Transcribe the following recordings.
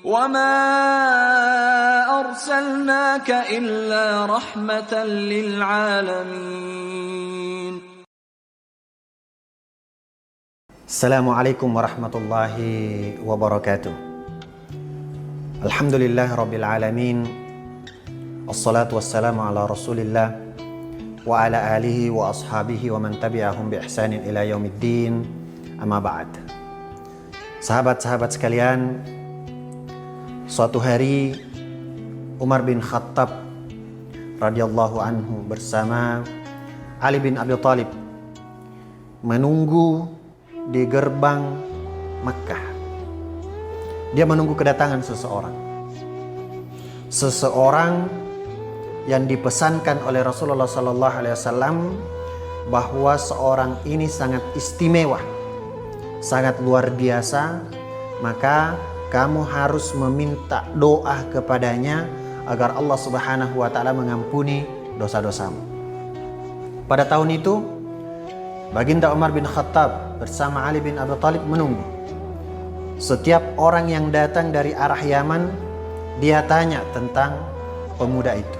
وَمَا أَرْسَلْنَاكَ إِلَّا رَحْمَةً لِلْعَالَمِينَ. Assalamualaikum warahmatullahi wabarakatuh. Alhamdulillahi rabbil alamin. Assalatu wassalamu ala rasulillah wa ala alihi wa ashabihi wa man tabi'ahum bi ihsanin ila yaumiddin. Amma ba'd. Sahabat-sahabat sekalian, suatu hari Umar bin Khattab radhiyallahu anhu bersama Ali bin Abi Thalib menunggu di gerbang Makkah. Dia menunggu kedatangan seseorang yang dipesankan oleh Rasulullah sallallahu alaihi wasallam bahwa seorang ini sangat istimewa, sangat luar biasa, maka kamu harus meminta doa kepadanya agar Allah Subhanahu wa taala mengampuni dosa-dosamu. Pada tahun itu, Baginda Umar bin Khattab bersama Ali bin Abi Thalib menunggu. Setiap orang yang datang dari arah Yaman, dia tanya tentang pemuda itu.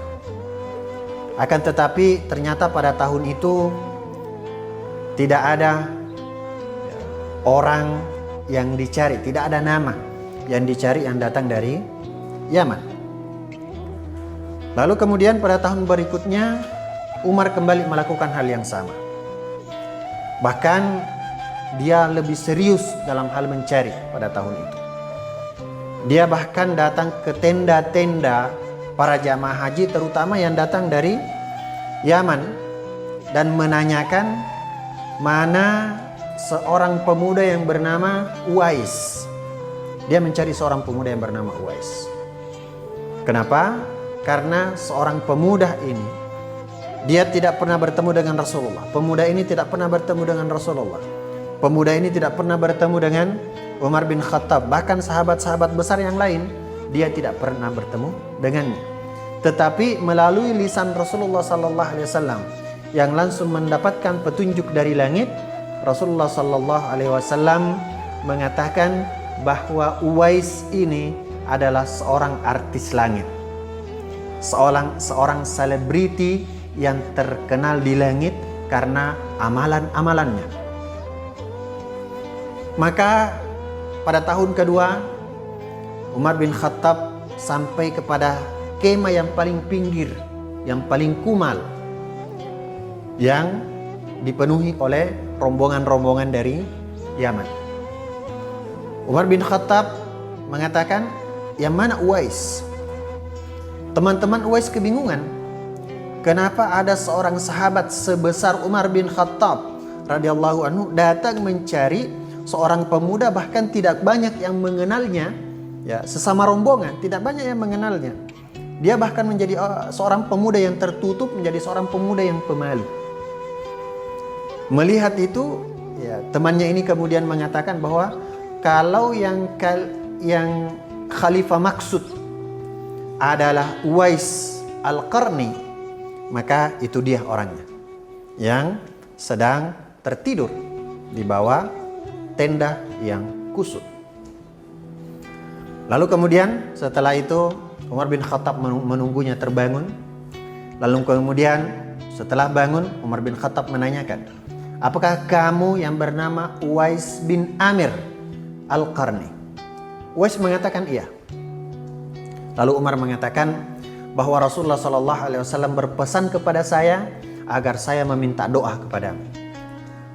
Akan tetapi ternyata pada tahun itu tidak ada orang yang dicari, tidak ada nama yang dicari yang datang dari Yaman. Lalu kemudian pada tahun berikutnya Umar kembali melakukan hal yang sama. Bahkan dia lebih serius dalam hal mencari pada tahun itu. Dia bahkan datang ke tenda-tenda para jamaah haji, terutama yang datang dari Yaman, dan menanyakan mana seorang pemuda yang bernama Uwais. Dia mencari seorang pemuda yang bernama Uwais. Kenapa? Karena seorang pemuda ini, dia tidak pernah bertemu dengan Rasulullah. Pemuda ini tidak pernah bertemu dengan Rasulullah. Pemuda ini tidak pernah bertemu dengan Umar bin Khattab. Bahkan sahabat-sahabat besar yang lain, dia tidak pernah bertemu dengannya. Tetapi melalui lisan Rasulullah sallallahu alaihi wasallam yang langsung mendapatkan petunjuk dari langit, Rasulullah sallallahu alaihi wasallam mengatakan bahwa Uwais ini adalah seorang artis langit, seorang selebriti yang terkenal di langit karena amalan-amalannya. Maka pada tahun kedua Umar bin Khattab sampai kepada kemah yang paling pinggir, yang paling kumal, yang dipenuhi oleh rombongan-rombongan dari Yaman. Umar bin Khattab mengatakan, yang mana Uwais? Teman-teman Uwais kebingungan. Kenapa ada seorang sahabat sebesar Umar bin Khattab radhiyallahu anhu datang mencari seorang pemuda, bahkan tidak banyak yang mengenalnya, ya, sesama rombongan tidak banyak yang mengenalnya. Dia bahkan menjadi seorang pemuda yang tertutup, menjadi seorang pemuda yang pemalu. Melihat itu, ya, temannya ini kemudian mengatakan bahwa kalau yang khalifah maksud adalah Uwais Al-Qarni, maka itu dia orangnya yang sedang tertidur di bawah tenda yang kusut. Lalu kemudian setelah itu Umar bin Khattab menunggunya terbangun. Lalu kemudian setelah bangun, Umar bin Khattab menanyakan, apakah kamu yang bernama Uwais bin Amir Al-Qarni? Uwais mengatakan iya. Lalu Umar mengatakan bahwa Rasulullah SAW berpesan kepada saya agar saya meminta doa kepadamu.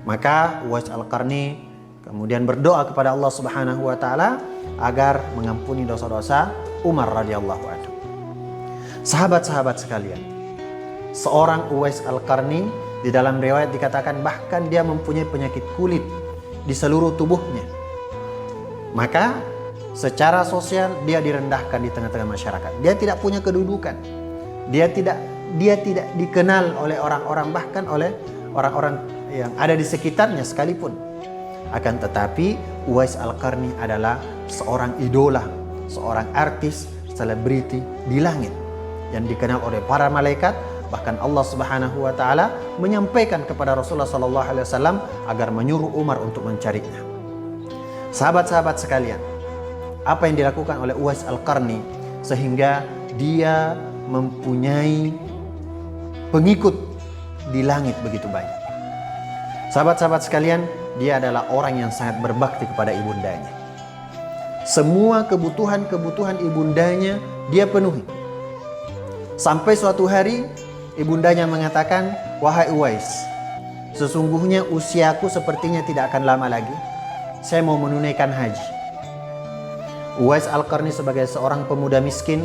Maka Uwais Al-Qarni kemudian berdoa kepada Allah Subhanahu wa taala agar mengampuni dosa-dosa Umar radhiyallahu anhu. Sahabat-sahabat sekalian, seorang Uwais Al-Qarni di dalam riwayat dikatakan bahkan dia mempunyai penyakit kulit di seluruh tubuhnya. Maka secara sosial dia direndahkan di tengah-tengah masyarakat. Dia tidak punya kedudukan. Dia tidak dikenal oleh orang-orang, bahkan oleh orang-orang yang ada di sekitarnya sekalipun. Akan tetapi Uwais Al-Qarni adalah seorang idola, seorang artis, selebriti di langit yang dikenal oleh para malaikat. Bahkan Allah Subhanahu wa taala menyampaikan kepada Rasulullah sallallahu alaihi wasallam agar menyuruh Umar untuk mencarinya. Sahabat-sahabat sekalian, apa yang dilakukan oleh Uwais Al-Qarni sehingga dia mempunyai pengikut di langit begitu banyak. Sahabat-sahabat sekalian, dia adalah orang yang sangat berbakti kepada ibundanya. Semua kebutuhan-kebutuhan ibundanya dia penuhi. Sampai suatu hari ibundanya mengatakan, "Wahai Uwais, sesungguhnya usiaku sepertinya tidak akan lama lagi. Saya mau menunaikan haji." Uwais Al-Qarni sebagai seorang pemuda miskin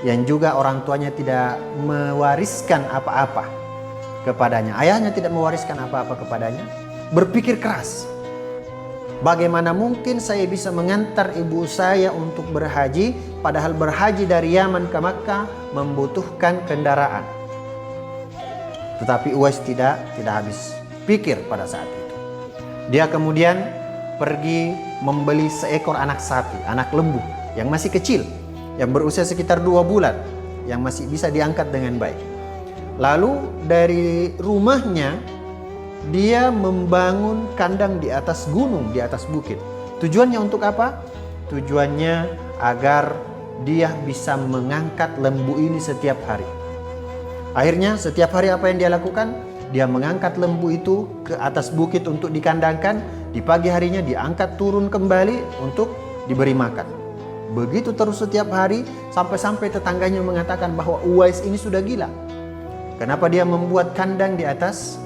yang juga orang tuanya tidak mewariskan apa-apa kepadanya. Ayahnya tidak mewariskan apa-apa kepadanya. Berpikir keras. Bagaimana mungkin saya bisa mengantar ibu saya untuk berhaji, padahal berhaji dari Yaman ke Makkah membutuhkan kendaraan. Tetapi Uwais tidak habis pikir pada saat itu. Dia kemudian pergi membeli seekor anak sapi, anak lembu yang masih kecil, yang berusia sekitar 2 bulan, yang masih bisa diangkat dengan baik. Lalu dari rumahnya dia membangun kandang di atas gunung, di atas bukit. Tujuannya untuk apa? Tujuannya agar dia bisa mengangkat lembu ini setiap hari. Akhirnya setiap hari apa yang dia lakukan? Dia mengangkat lembu itu ke atas bukit untuk dikandangkan. Di pagi harinya diangkat turun kembali untuk diberi makan. Begitu terus setiap hari sampai-sampai tetangganya mengatakan bahwa Uwais ini sudah gila. Kenapa dia membuat kandang di atas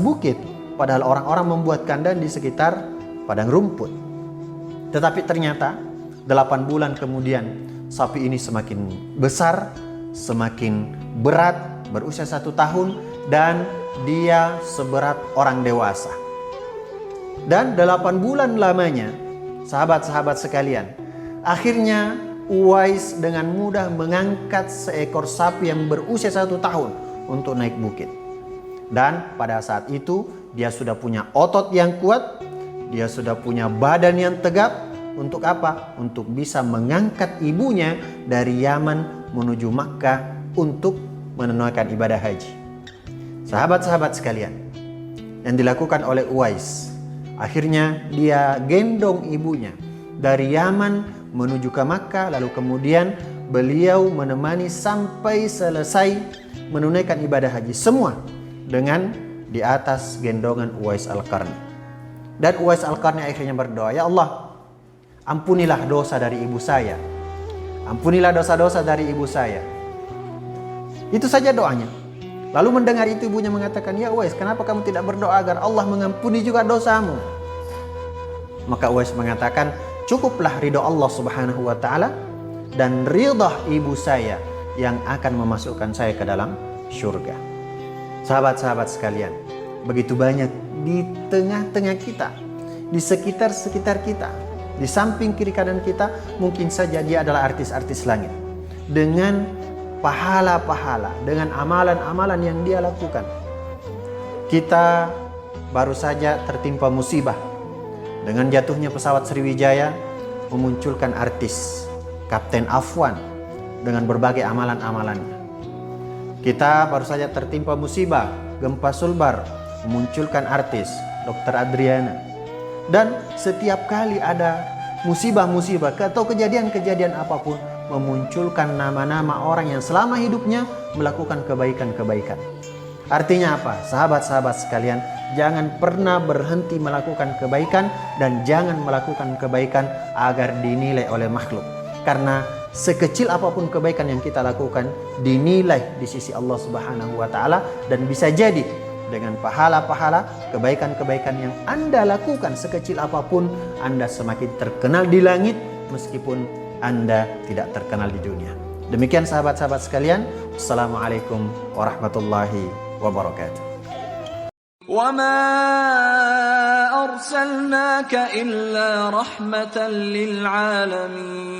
bukit, padahal orang-orang membuat kandang di sekitar padang rumput. Tetapi ternyata 8 bulan kemudian sapi ini semakin besar, semakin berat, berusia 1 tahun, dan dia seberat orang dewasa. Dan 8 bulan lamanya, sahabat-sahabat sekalian, akhirnya Uwais dengan mudah mengangkat seekor sapi yang berusia 1 tahun untuk naik bukit. Dan pada saat itu dia sudah punya otot yang kuat, dia sudah punya badan yang tegap. Untuk apa? Untuk bisa mengangkat ibunya dari Yaman menuju Makkah untuk menunaikan ibadah haji. Sahabat-sahabat sekalian, yang dilakukan oleh Uwais, akhirnya dia gendong ibunya dari Yaman menuju ke Makkah, lalu kemudian beliau menemani sampai selesai menunaikan ibadah haji semua dengan di atas gendongan Uwais Al-Qarni. Dan Uwais Al-Qarni akhirnya berdoa, "Ya Allah, ampunilah dosa dari ibu saya. Ampunilah dosa-dosa dari ibu saya." Itu saja doanya. Lalu mendengar itu ibunya mengatakan, "Ya Uwais, kenapa kamu tidak berdoa agar Allah mengampuni juga dosamu?" Maka Uwais mengatakan, "Cukuplah ridho Allah Subhanahu wa taala dan ridha ibu saya yang akan memasukkan saya ke dalam surga." Sahabat-sahabat sekalian, begitu banyak di tengah-tengah kita, di sekitar-sekitar kita, di samping kiri kanan kita, mungkin saja dia adalah artis-artis langit. Dengan pahala-pahala, dengan amalan-amalan yang dia lakukan. Kita baru saja tertimpa musibah. Dengan jatuhnya pesawat Sriwijaya memunculkan artis Kapten Afwan dengan berbagai amalan-amalannya. Kita baru saja tertimpa musibah gempa Sulbar memunculkan artis Dr. Adriana. Dan setiap kali ada musibah-musibah atau kejadian-kejadian apapun memunculkan nama-nama orang yang selama hidupnya melakukan kebaikan-kebaikan. Artinya apa? Sahabat-sahabat sekalian, jangan pernah berhenti melakukan kebaikan dan jangan melakukan kebaikan agar dinilai oleh makhluk. Karena sekecil apapun kebaikan yang kita lakukan dinilai di sisi Allah Subhanahu wa taala, dan bisa jadi dengan pahala-pahala kebaikan-kebaikan yang Anda lakukan sekecil apapun, Anda semakin terkenal di langit meskipun Anda tidak terkenal di dunia. Demikian sahabat-sahabat sekalian. Assalamualaikum warahmatullahi wabarakatuh. وَمَا أَرْسَلْنَاكَ إِلَّا رَحْمَةً لِلْعَالَمِينَ